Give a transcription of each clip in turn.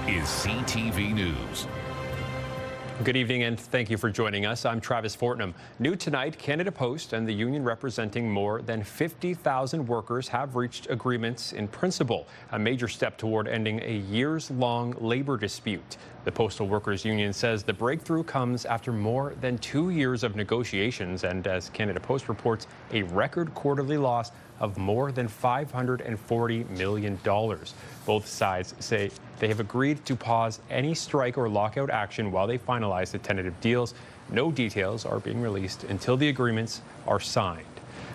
is CTV News. Good evening and thank you for joining us. I'm Travis Fortnum. New tonight, Canada Post and the union representing more than 50,000 workers have reached agreements in principle, a major step toward ending a years-long labor dispute. The Postal Workers Union says the breakthrough comes after more than 2 years of negotiations and, as Canada Post reports, a record quarterly loss of more than $540 million. Both sides say they have agreed to pause any strike or lockout action while they finalize the tentative deals. No details are being released until the agreements are signed.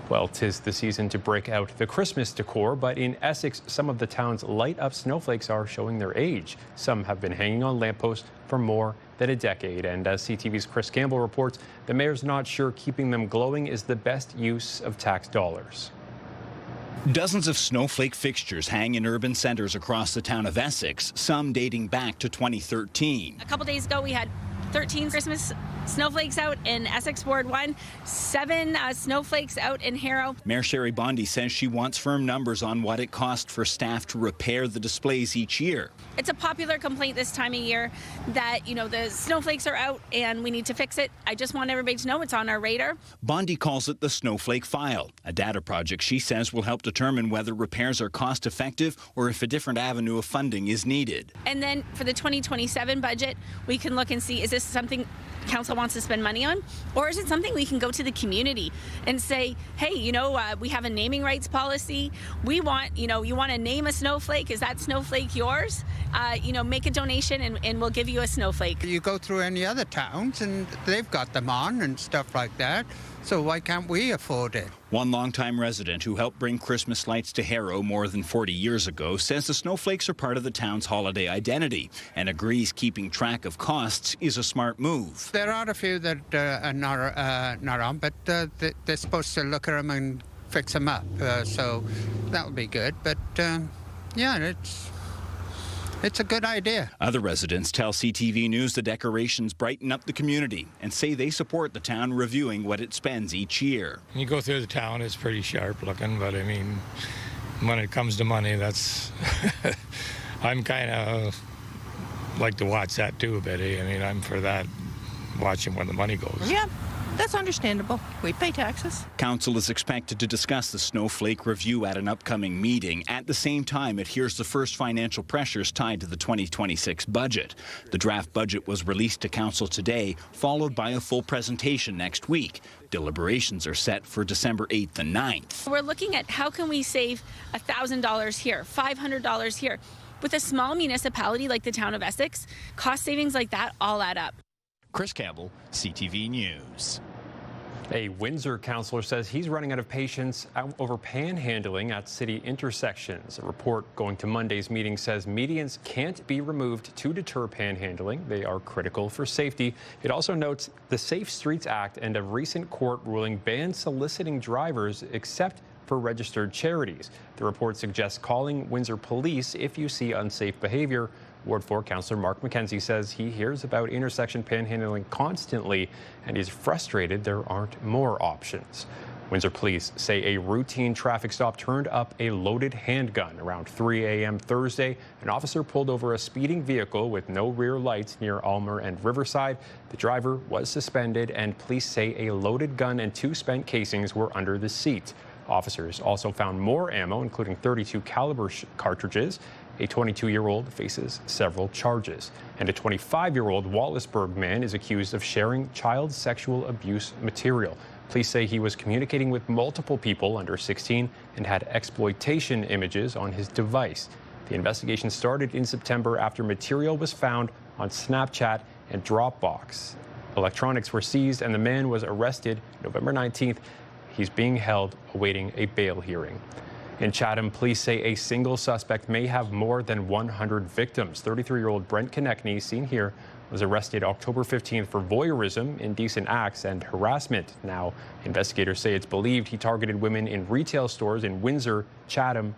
Well, 'tis the season to break out the Christmas decor, but in Essex, some of the town's light-up snowflakes are showing their age. Some have been hanging on lampposts for more than a decade, and as CTV's Chris Campbell reports, the mayor's not sure keeping them glowing is the best use of tax dollars. Dozens of snowflake fixtures hang in urban centres across the town of Essex, some dating back to 2013. A couple days ago, we had 13 Christmas snowflakes out in Essex Ward 1, 7 snowflakes out in Harrow. Mayor Sherry Bondi says she wants firm numbers on what it costs for staff to repair the displays each year. It's a popular complaint this time of year that, the snowflakes are out and we need to fix it. I just want everybody to know it's on our radar. Bondi calls it the Snowflake File, a data project she says will help determine whether repairs are cost effective or if a different avenue of funding is needed. And then for the 2027 budget, we can look and see, is this something council wants to spend money on, or is it something we can go to the community and say, hey, we have a naming rights policy. We want, you want to name a snowflake. Is that snowflake yours? Make a donation and we'll give you a snowflake. You go through any other towns and they've got them on and stuff like that. So why can't we afford it? One longtime resident who helped bring Christmas lights to Harrow more than 40 years ago says the snowflakes are part of the town's holiday identity and agrees keeping track of costs is a smart move. There are a few that are not on, but they're supposed to look at them and fix them up. So that would be good. But yeah, it's a good idea. Other residents tell CTV News the decorations brighten up the community and say they support the town reviewing what it spends each year. When you go through the town, it's pretty sharp looking, but I mean, when it comes to money, that's I'm kind of like to watch that too a bit. I mean, I'm for that, watching where the money goes. Yeah. That's understandable. We pay taxes. Council is expected to discuss the snowflake review at an upcoming meeting. At the same time, it hears the first financial pressures tied to the 2026 budget. The draft budget was released to Council today, followed by a full presentation next week. Deliberations are set for December 8th and 9th. We're looking at how can we save $1,000 here, $500 here. With a small municipality like the town of Essex, cost savings like that all add up. Chris Campbell, CTV News. A Windsor councillor says he's running out of patience over panhandling at city intersections. A report going to Monday's meeting says medians can't be removed to deter panhandling. They are critical for safety. It also notes the Safe Streets Act and a recent court ruling bans soliciting drivers except for registered charities. The report suggests calling Windsor police if you see unsafe behavior. Ward 4 Councillor Mark McKenzie says he hears about intersection panhandling constantly and he's frustrated there aren't more options. Windsor police say a routine traffic stop turned up a loaded handgun around 3 a.m. Thursday. An officer pulled over a speeding vehicle with no rear lights near Almer and Riverside. The driver was suspended and police say a loaded gun and 2 spent casings were under the seat. Officers also found more ammo, including .32 caliber cartridges. A 22-year-old faces several charges, and a 25-year-old Wallaceburg man is accused of sharing child sexual abuse material. Police say he was communicating with multiple people under 16 and had exploitation images on his device. The investigation started in September after material was found on Snapchat and Dropbox. Electronics were seized and the man was arrested November 19th. He's being held awaiting a bail hearing. In Chatham, police say a single suspect may have more than 100 victims. 33-year-old Brent Konechny, seen here, was arrested October 15th for voyeurism, indecent acts, and harassment. Now, investigators say it's believed he targeted women in retail stores in Windsor, Chatham,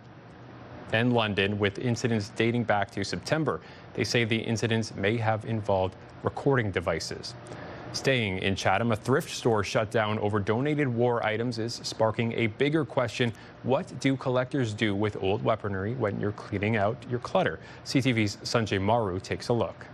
and London, with incidents dating back to September. They say the incidents may have involved recording devices. Staying in Chatham, a thrift store shut down over donated war items is sparking a bigger question. What do collectors do with old weaponry when you're cleaning out your clutter? CTV's Sanjay Maru takes a look.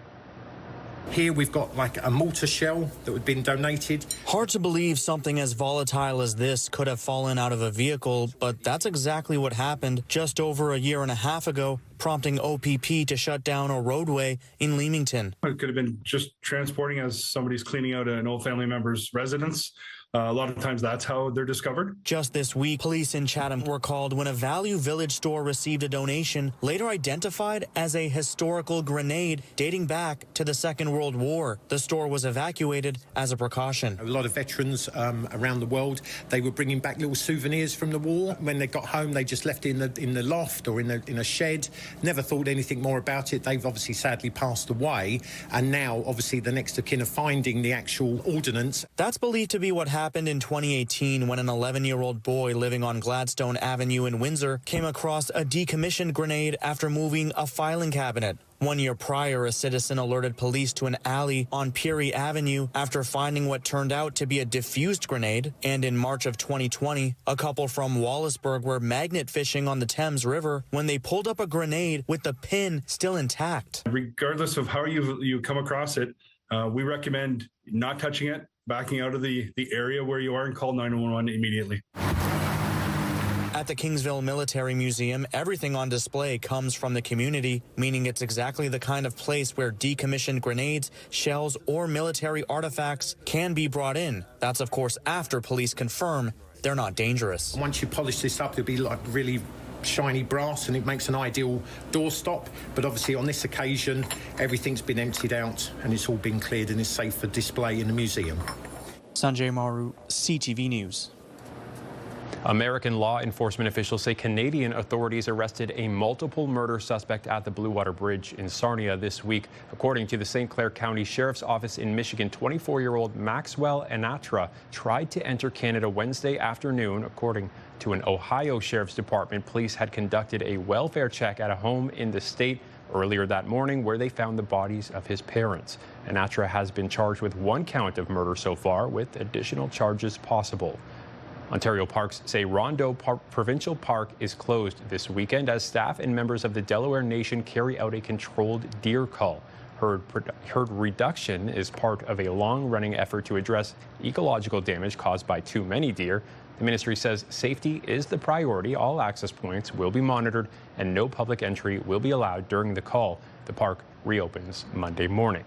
Here we've got like a mortar shell that had been donated. Hard to believe something as volatile as this could have fallen out of a vehicle, but that's exactly what happened just over a year and a half ago, prompting OPP to shut down a roadway in Leamington. It could have been just transporting as somebody's cleaning out an old family member's residence. A lot of times that's how they're discovered. Just this week, police in Chatham were called when a Value Village store received a donation later identified as a historical grenade dating back to the Second World War. The store was evacuated as a precaution. A lot of veterans around the world, they were bringing back little souvenirs from the war. When they got home, they just left it in the loft or in a shed. Never thought anything more about it. They've obviously sadly passed away. And now, obviously, the next of kin are finding the actual ordnance. That's believed to be what happened in 2018 when an 11-year-old boy living on Gladstone Avenue in Windsor came across a decommissioned grenade after moving a filing cabinet. 1 year prior, a citizen alerted police to an alley on Peary Avenue after finding what turned out to be a diffused grenade. And in March of 2020, a couple from Wallaceburg were magnet fishing on the Thames River when they pulled up a grenade with the pin still intact. Regardless of how you come across it, we recommend not touching it, backing out of the area where you are, and call 911 immediately. At the Kingsville Military Museum, everything on display comes from the community, meaning it's exactly the kind of place where decommissioned grenades, shells, or military artifacts can be brought in. That's, of course, after police confirm they're not dangerous. Once you polish this up, it'll be like really shiny brass and it makes an ideal doorstop. But obviously on this occasion, everything's been emptied out and it's all been cleared and is safe for display in the museum. Sanjay Maru, CTV News. American law enforcement officials say Canadian authorities arrested a multiple murder suspect at the Blue Water Bridge in Sarnia this week. According to the St. Clair County Sheriff's Office in Michigan, 24-year-old Maxwell Anatra tried to enter Canada Wednesday afternoon. According to an Ohio Sheriff's Department, police had conducted a welfare check at a home in the state earlier that morning where they found the bodies of his parents. Anatra has been charged with 1 count of murder so far, with additional charges possible. Ontario parks say Rondeau Provincial Park is closed this weekend as staff and members of the Delaware Nation carry out a controlled deer cull. Herd reduction is part of a long-running effort to address ecological damage caused by too many deer. The ministry says safety is the priority. All access points will be monitored and no public entry will be allowed during the cull. The park reopens Monday morning.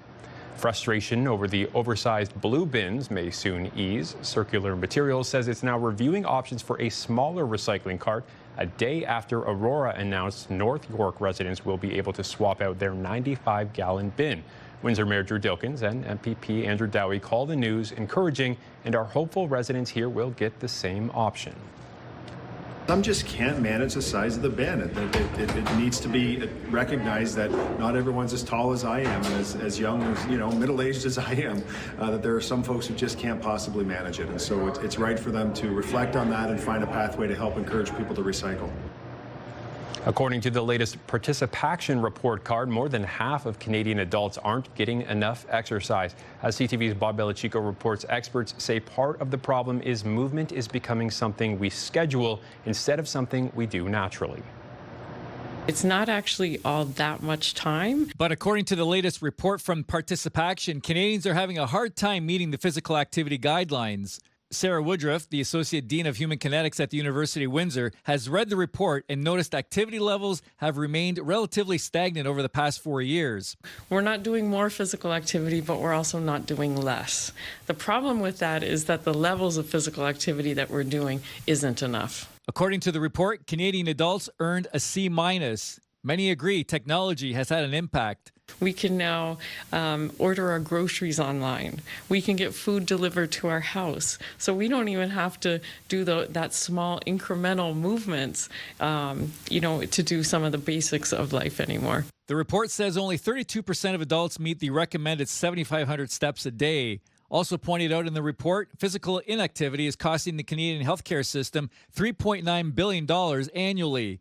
Frustration over the oversized blue bins may soon ease. Circular Materials says it's now reviewing options for a smaller recycling cart a day after Aurora announced North York residents will be able to swap out their 95-gallon bin. Windsor Mayor Drew Dilkins and MPP Andrew Dowie call the news encouraging and are hopeful residents here will get the same option. Some just can't manage the size of the bin. It needs to be recognized that not everyone's as tall as I am, and as young as, middle-aged as I am, that there are some folks who just can't possibly manage it. And so it's right for them to reflect on that and find a pathway to help encourage people to recycle. According to the latest participation report card, more than half of Canadian adults aren't getting enough exercise. As CTV's Bob Belichico reports, experts say part of the problem is movement is becoming something we schedule instead of something we do naturally. It's not actually all that much time. But according to the latest report from Participation, Canadians are having a hard time meeting the physical activity guidelines. Sarah Woodruff, the Associate Dean of Human Kinetics at the University of Windsor, has read the report and noticed activity levels have remained relatively stagnant over the past 4 years. We're not doing more physical activity, but we're also not doing less. The problem with that is that the levels of physical activity that we're doing isn't enough. According to the report, Canadian adults earned a C-. Many agree technology has had an impact. We can now order our groceries online. We can get food delivered to our house. So we don't even have to do that small incremental movements, to do some of the basics of life anymore. The report says only 32% of adults meet the recommended 7,500 steps a day. Also pointed out in the report, physical inactivity is costing the Canadian healthcare system $3.9 billion annually.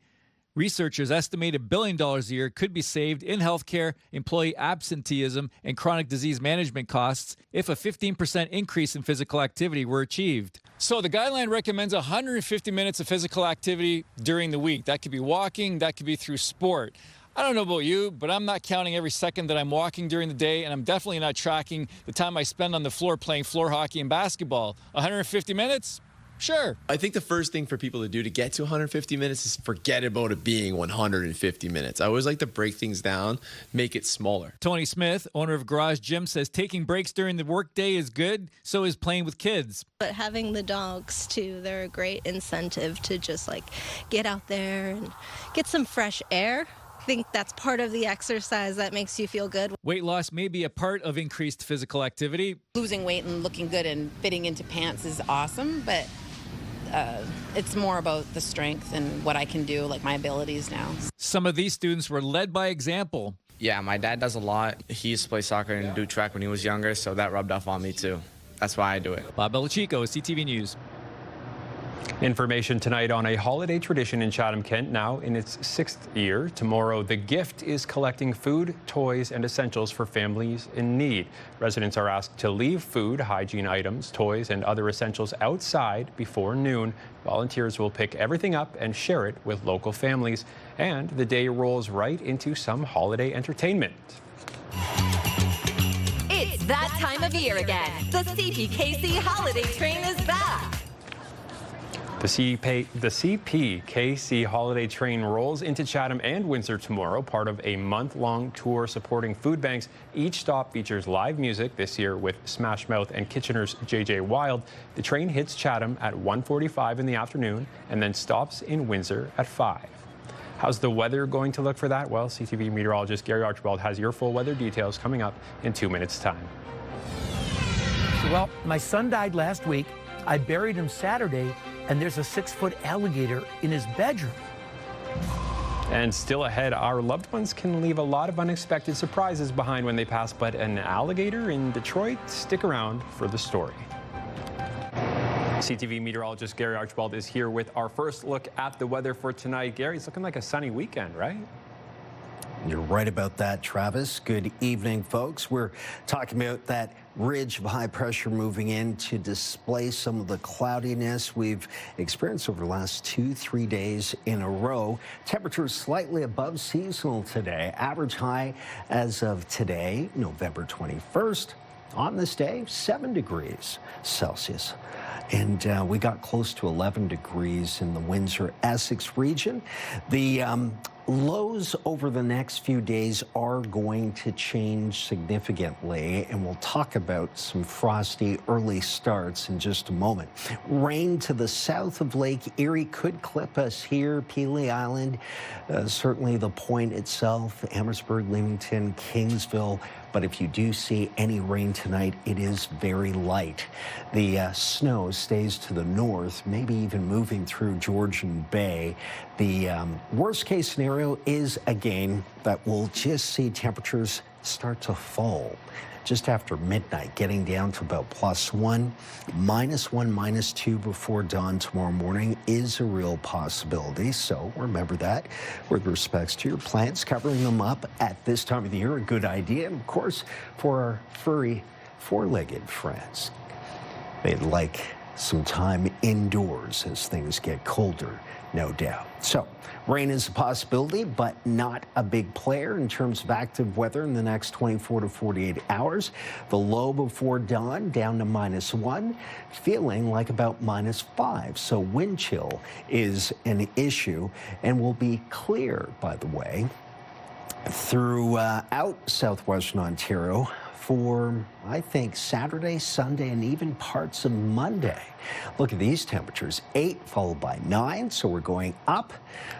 Researchers estimate $1 billion a year could be saved in healthcare, employee absenteeism, and chronic disease management costs if a 15% increase in physical activity were achieved. So the guideline recommends 150 minutes of physical activity during the week. That could be walking, that could be through sport. I don't know about you, but I'm not counting every second that I'm walking during the day, and I'm definitely not tracking the time I spend on the floor playing floor hockey and basketball. 150 minutes? Sure. I think the first thing for people to do to get to 150 minutes is forget about it being 150 minutes. I always like to break things down, make it smaller. Tony Smith, owner of Garage Gym, says taking breaks during the workday is good, so is playing with kids. But having the dogs, too, they're a great incentive to just, like, get out there and get some fresh air. I think that's part of the exercise that makes you feel good. Weight loss may be a part of increased physical activity. Losing weight and looking good and fitting into pants is awesome, but it's more about the strength and what I can do, like my abilities now. Some of these students were led by example. Yeah, my dad does a lot. He used to play soccer and do track when he was younger, so that rubbed off on me too. That's why I do it. Bob Belichico, CTV News. Information tonight on a holiday tradition in Chatham-Kent, now in its 6th year. Tomorrow, the gift is collecting food, toys, and essentials for families in need. Residents are asked to leave food, hygiene items, toys, and other essentials outside before noon. Volunteers will pick everything up and share it with local families. And the day rolls right into some holiday entertainment. It's that time of year again. The CPKC holiday train is back. The CPKC holiday train rolls into Chatham and Windsor tomorrow, part of a month-long tour supporting food banks. Each stop features live music, this year with Smash Mouth and Kitchener's J.J. Wild. The train hits Chatham at 1:45 in the afternoon and then stops in Windsor at 5. How's the weather going to look for that? Well, CTV meteorologist Gary Archibald has your full weather details coming up in 2 minutes' time. Well, my son died last week. I buried him Saturday, and there's a 6-foot alligator in his bedroom. And still ahead, our loved ones can leave a lot of unexpected surprises behind when they pass, but an alligator in Detroit? Stick around for the story. CTV meteorologist Gary Archibald is here with our first look at the weather for tonight. Gary, it's looking like a sunny weekend, right? You're right about that, Travis. Good evening, folks. We're talking about that ridge of high pressure moving in to displace some of the cloudiness we've experienced over the last 2-3 days in a row. Temperatures slightly above seasonal today. Average high as of today, November 21st. On this day, 7 degrees Celsius. And we got close to 11 degrees in the Windsor-Essex region. The lows over the next few days are going to change significantly, and we'll talk about some frosty early starts in just a moment. Rain to the south of Lake Erie could clip us here, Pelee Island, certainly the Point itself, Amherstburg, Leamington, Kingsville. But if you do see any rain tonight, it is very light. The snow stays to the north, maybe even moving through Georgian Bay. The worst case scenario is, again, that we'll just see temperatures start to fall just after midnight, getting down to about +1, -1, -2 before dawn tomorrow morning is a real possibility. So remember that with respects to your plants, covering them up at this time of the year, a good idea. And of course, for our furry four-legged friends, they'd like some time indoors as things get colder, no doubt. So rain is a possibility, but not a big player in terms of active weather in the next 24 to 48 hours. The low before dawn down to -1, feeling like about -5. So wind chill is an issue and will be clear, by the way, throughout southwestern Ontario for, I think, Saturday, Sunday, and even parts of Monday. Look at these temperatures, 8 followed by 9, so we're going up,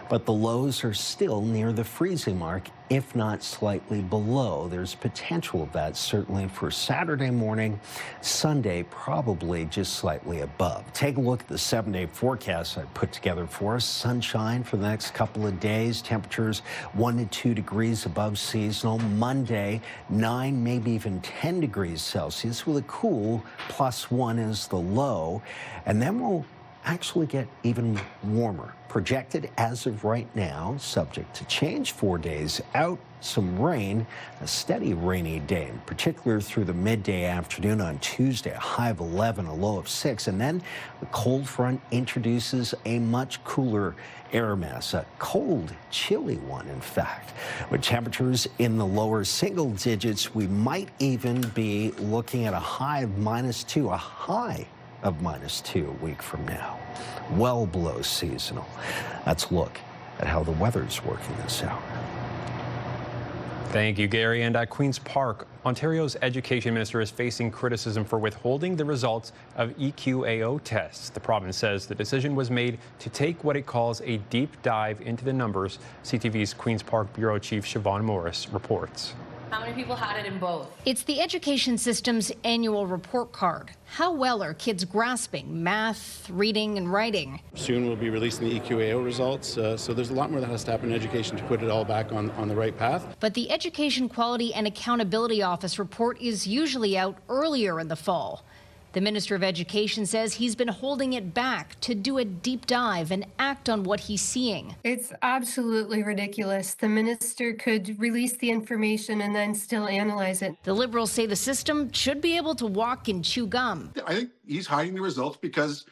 but the lows are still near the freezing mark, if not slightly below. There's potential of that certainly for Saturday morning, Sunday probably just slightly above. Take a look at the 7-day forecast I put together for us. Sunshine for the next couple of days, temperatures 1 to 2 degrees above seasonal. Monday, 9, maybe even 10 degrees Celsius with a cool +1 as the low. And then we'll actually get even warmer. Projected as of right now, subject to change 4 days out, some rain, a steady rainy day, in particular through the midday afternoon on Tuesday, a high of 11, a low of 6, and then the cold front introduces a much cooler air mass, a cold, chilly one, in fact. With temperatures in the lower single digits, we might even be looking at a high of -2, a high of -2 a week from now. Well below seasonal. Let's look at how the weather's working this hour. Thank you, Gary. And at Queen's Park, Ontario's education minister is facing criticism for withholding the results of EQAO tests. The province says the decision was made to take what it calls a deep dive into the numbers. CTV's Queen's Park Bureau Chief Siobhan Morris reports. How many people had it in both? It's the education system's annual report card. How well are kids grasping math, reading, and writing? Soon we'll be releasing the EQAO results, so there's a lot more that has to happen in education to put it all back on the right path. But the Education Quality and Accountability Office report is usually out earlier in the fall. The Minister of Education says he's been holding it back to do a deep dive and act on what he's seeing. It's absolutely ridiculous. The minister could release the information and then still analyze it. The Liberals say the system should be able to walk and chew gum. I think he's hiding the results because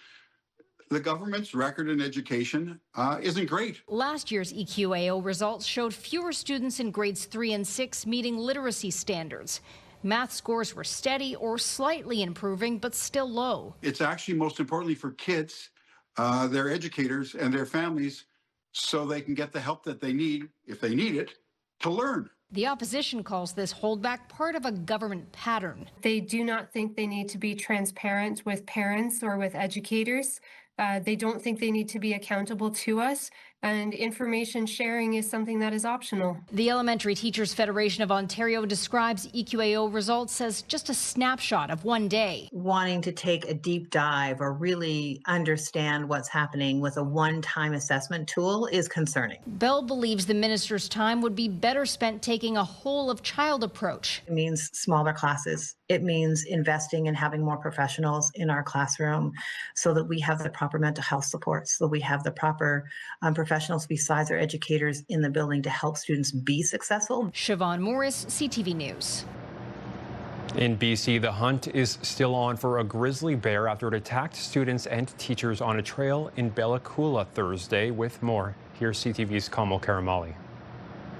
the government's record in education isn't great. Last year's EQAO results showed fewer students in grades 3 and 6 meeting literacy standards. Math scores were steady or slightly improving, but still low. It's actually most importantly for kids, their educators, and their families so they can get the help that they need, if they need it, to learn. The opposition calls this holdback part of a government pattern. They do not think they need to be transparent with parents or with educators. They don't think they need to be accountable to us, and information sharing is something that is optional. The Elementary Teachers Federation of Ontario describes EQAO results as just a snapshot of one day. Wanting to take a deep dive or really understand what's happening with a one-time assessment tool is concerning. Bell believes the minister's time would be better spent taking a whole-of-child approach. It means smaller classes. It means investing in having more professionals in our classroom so that we have the proper mental health support, so we have the proper professionals besides our educators in the building to help students be successful. Siobhan Morris, CTV News. In BC, the hunt is still on for a grizzly bear after it attacked students and teachers on a trail in Bella Coola Thursday. With more, here's CTV's Kamal Karamali.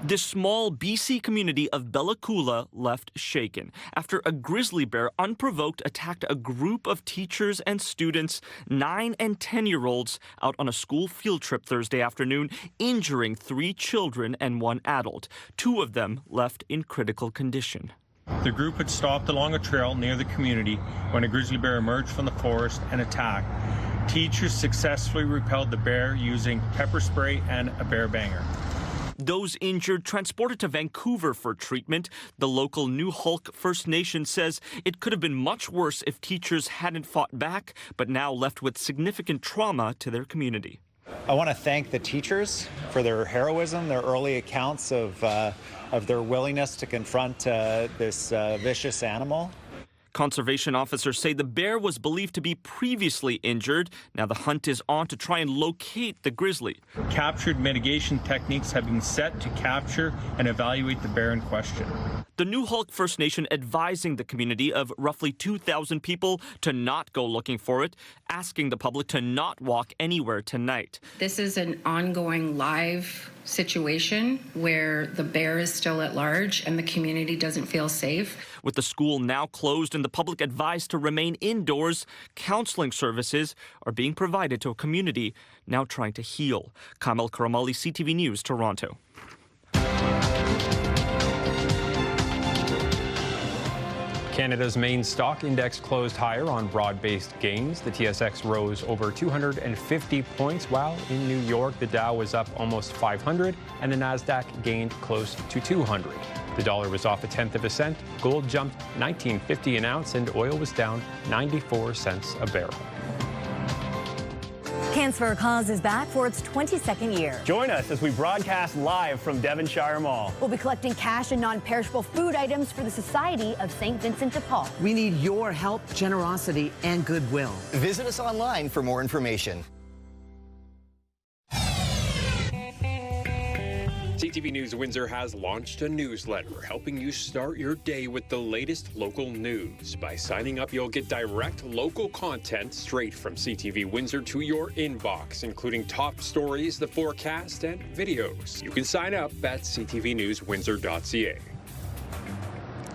This small BC community of Bella Coola left shaken after a grizzly bear unprovoked attacked a group of teachers and students, 9 and 10-year-olds, out on a school field trip Thursday afternoon, injuring 3 children and 1 adult. 2 of them left in critical condition. The group had stopped along a trail near the community when a grizzly bear emerged from the forest and attacked. Teachers successfully repelled the bear using pepper spray and a bear banger. Those injured transported to Vancouver for treatment. The local New Hulk First Nation says it could have been much worse if teachers hadn't fought back, but now left with significant trauma to their community. I want to thank the teachers for their heroism, their early accounts of their willingness to confront this vicious animal. Conservation officers say the bear was believed to be previously injured. Now the hunt is on to try and locate the grizzly. Captured mitigation techniques have been set to capture and evaluate the bear in question. The New Hulk First Nation advising the community of roughly 2,000 people to not go looking for it, asking the public to not walk anywhere tonight. This is an ongoing live situation where the bear is still at large and the community doesn't feel safe. With the school now closed and the public advised to remain indoors, counseling services are being provided to a community now trying to heal. Kamal Karamali, CTV News, Toronto. Canada's main stock index closed higher on broad-based gains. The TSX rose over 250 points, while in New York, the Dow was up almost 500 and the Nasdaq gained close to 200. The dollar was off 1/10 of a cent. Gold jumped $19.50 an ounce, and oil was down 94 cents a barrel. Cans for a Cause is back for its 22nd year. Join us as we broadcast live from Devonshire Mall. We'll be collecting cash and non-perishable food items for the Society of St. Vincent de Paul. We need your help, generosity, and goodwill. Visit us online for more information. CTV News Windsor has launched a newsletter helping you start your day with the latest local news. By signing up, you'll get direct local content straight from CTV Windsor to your inbox, including top stories, the forecast, and videos. You can sign up at ctvnewswindsor.ca.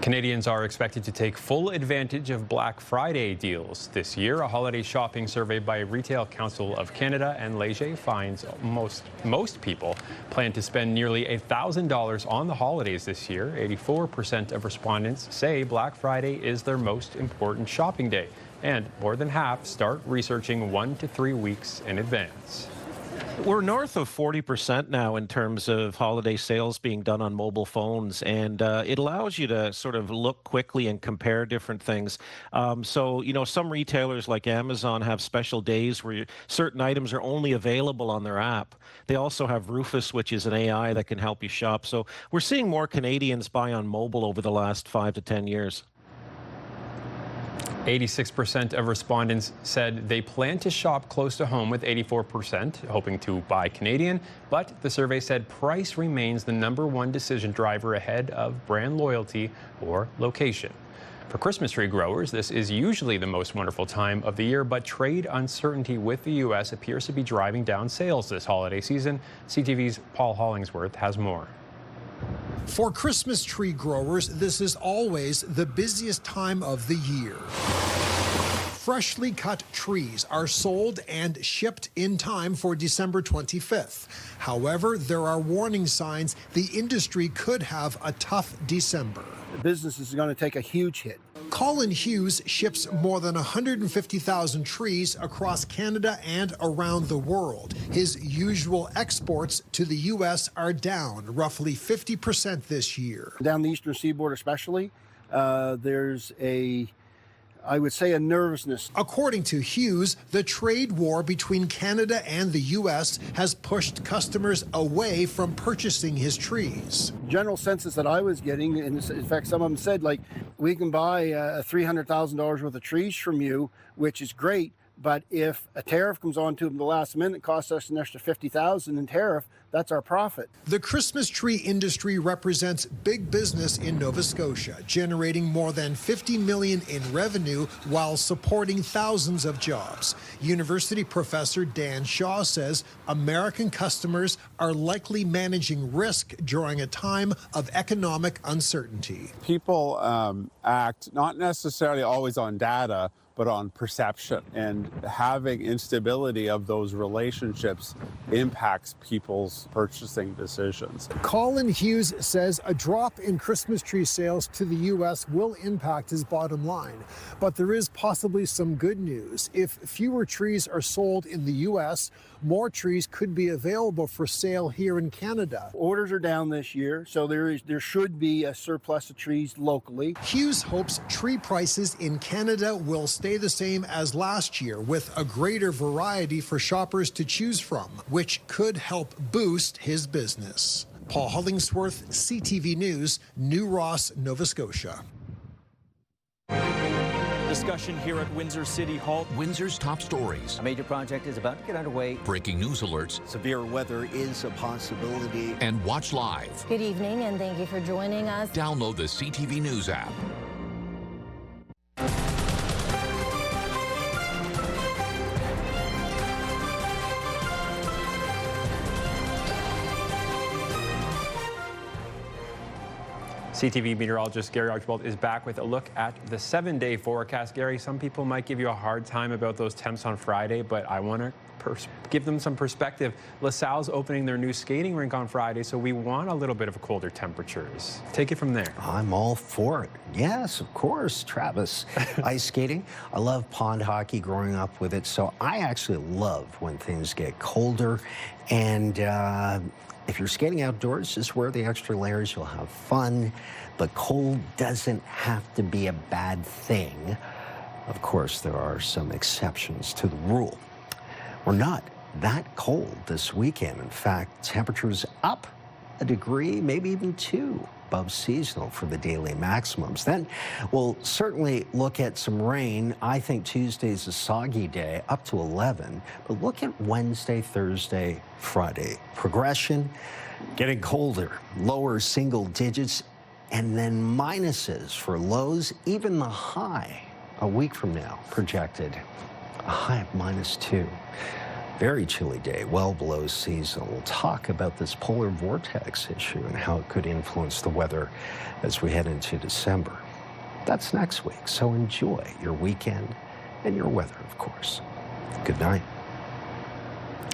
Canadians are expected to take full advantage of Black Friday deals this year. A holiday shopping survey by Retail Council of Canada and Leger finds most people plan to spend nearly $1,000 on the holidays this year. 84% of respondents say Black Friday is their most important shopping day, and more than half start researching 1 to 3 weeks in advance. We're north of 40% now in terms of holiday sales being done on mobile phones, and it allows you to sort of look quickly and compare different things. So, you know, some retailers like Amazon have special days where certain items are only available on their app. They also have Rufus, which is an AI that can help you shop. So we're seeing more Canadians buy on mobile over the last 5 to 10 years. 86% of respondents said they plan to shop close to home, with 84% hoping to buy Canadian. But the survey said price remains the #1 decision driver ahead of brand loyalty or location. For Christmas tree growers, this is usually the most wonderful time of the year, but trade uncertainty with the U.S. appears to be driving down sales this holiday season. CTV's Paul Hollingsworth has more. For Christmas tree growers, this is always the busiest time of the year. Freshly cut trees are sold and shipped in time for December 25th. However, there are warning signs the industry could have a tough December. The business is going to take a huge hit. Colin Hughes ships more than 150,000 trees across Canada and around the world. His usual exports to the U.S. are down roughly 50% this year. Down the eastern seaboard especially, there's I would say a nervousness. According to Hughes, the trade war between Canada and the U.S. has pushed customers away from purchasing his trees. General census that I was getting, and in fact, some of them said, like, we can buy $300,000 worth of trees from you, which is great, but if a tariff comes on to them the last minute, it costs us an extra $50,000 in tariff, that's our profit. The Christmas tree industry represents big business in Nova Scotia, generating more than $50 million in revenue while supporting thousands of jobs. University professor Dan Shaw says American customers are likely managing risk during a time of economic uncertainty. People act not necessarily always on data, but on perception, and having instability of those relationships impacts people's purchasing decisions. Colin Hughes says a drop in Christmas tree sales to the U.S. will impact his bottom line, but there is possibly some good news. If fewer trees are sold in the U.S., more trees could be available for sale here in Canada. Orders are down this year, so there should be a surplus of trees locally. Hughes hopes tree prices in Canada will stay the same as last year, with a greater variety for shoppers to choose from, which could help boost his business. Paul Hollingsworth, CTV News, New Ross, Nova Scotia. Discussion here at Windsor City Hall. Windsor's top stories. A major project is about to get underway. Breaking news alerts. Severe weather is a possibility. And watch live. Good evening, and thank you for joining us. Download the CTV News app. CTV meteorologist Gary Archibald is back with a look at the 7-day forecast. Gary, some people might give you a hard time about those temps on Friday, but I want to give them some perspective. LaSalle's opening their new skating rink on Friday, so we want a little bit of colder temperatures. Take it from there. I'm all for it. Yes, of course, Travis. Ice skating. I love pond hockey growing up with it, so I actually love when things get colder. And if you're skating outdoors, just wear the extra layers. You'll have fun. The cold doesn't have to be a bad thing. Of course, there are some exceptions to the rule. We're not that cold this weekend. In fact, temperatures up a degree, maybe even 2 above seasonal for the daily maximums. Then we'll certainly look at some rain. I think Tuesday's a soggy day, up to 11. But look at Wednesday, Thursday, Friday. Progression, getting colder, lower single digits, and then minuses for lows. Even the high a week from now projected, a high of -2. Very chilly day, well below seasonal. We'll talk about this polar vortex issue and how it could influence the weather as we head into December. That's next week, so enjoy your weekend and your weather, of course. Good night.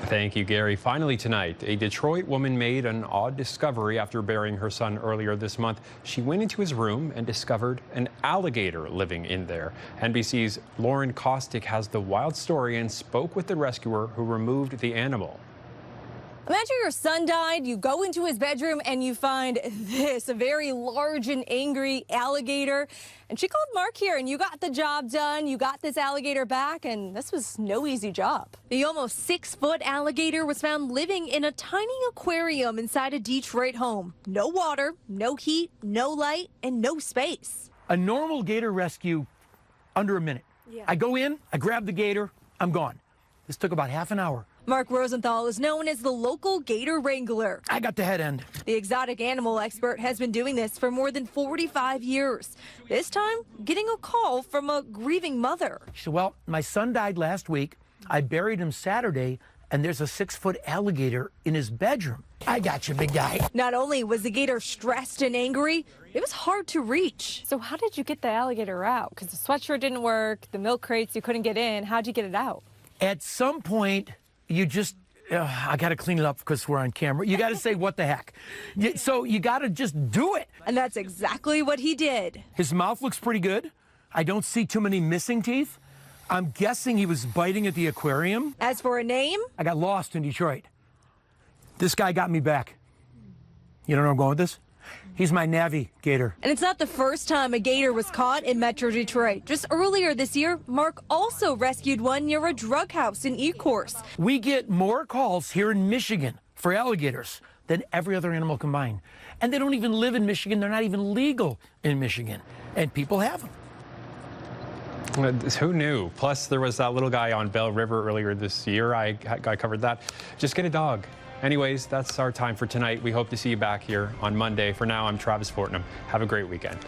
Thank you, Gary. Finally tonight, a Detroit woman made an odd discovery after burying her son earlier this month. She went into his room and discovered an alligator living in there. NBC's Lauren Kostick has the wild story and spoke with the rescuer who removed the animal. Imagine your son died, you go into his bedroom and you find this, a very large and angry alligator. And she called Mark here and you got the job done. You got this alligator back, and this was no easy job. The almost 6-foot alligator was found living in a tiny aquarium inside a Detroit home. No water, no heat, no light, and no space. A normal gator rescue, under a minute. Yeah. I go in, I grab the gator, I'm gone. This took about half an hour. Mark Rosenthal is known as the local gator wrangler. I got the head end. The exotic animal expert has been doing this for more than 45 years. This time, getting a call from a grieving mother. She said, well, my son died last week. I buried him Saturday, and there's a 6-foot alligator in his bedroom. I got you, big guy. Not only was the gator stressed and angry, it was hard to reach. So how did you get the alligator out? Because the sweatshirt didn't work, the milk crates, you couldn't get in. How'd you get it out? At some point, you just, I got to clean it up because we're on camera. You got to say, what the heck? So you got to just do it. And that's exactly what he did. His mouth looks pretty good. I don't see too many missing teeth. I'm guessing he was biting at the aquarium. As for a name? I got lost in Detroit. This guy got me back. You know where I'm going with this? He's my navigator. And it's not the first time a gator was caught in Metro Detroit. Just earlier this year, Mark also rescued one near a drug house in Ecorse. We get more calls here in Michigan for alligators than every other animal combined. And they don't even live in Michigan. They're not even legal in Michigan. And people have them. Who knew? Plus, there was that little guy on Bell River earlier this year. I covered that. Just get a dog. Anyways, that's our time for tonight. We hope to see you back here on Monday. For now, I'm Travis Fortnum. Have a great weekend.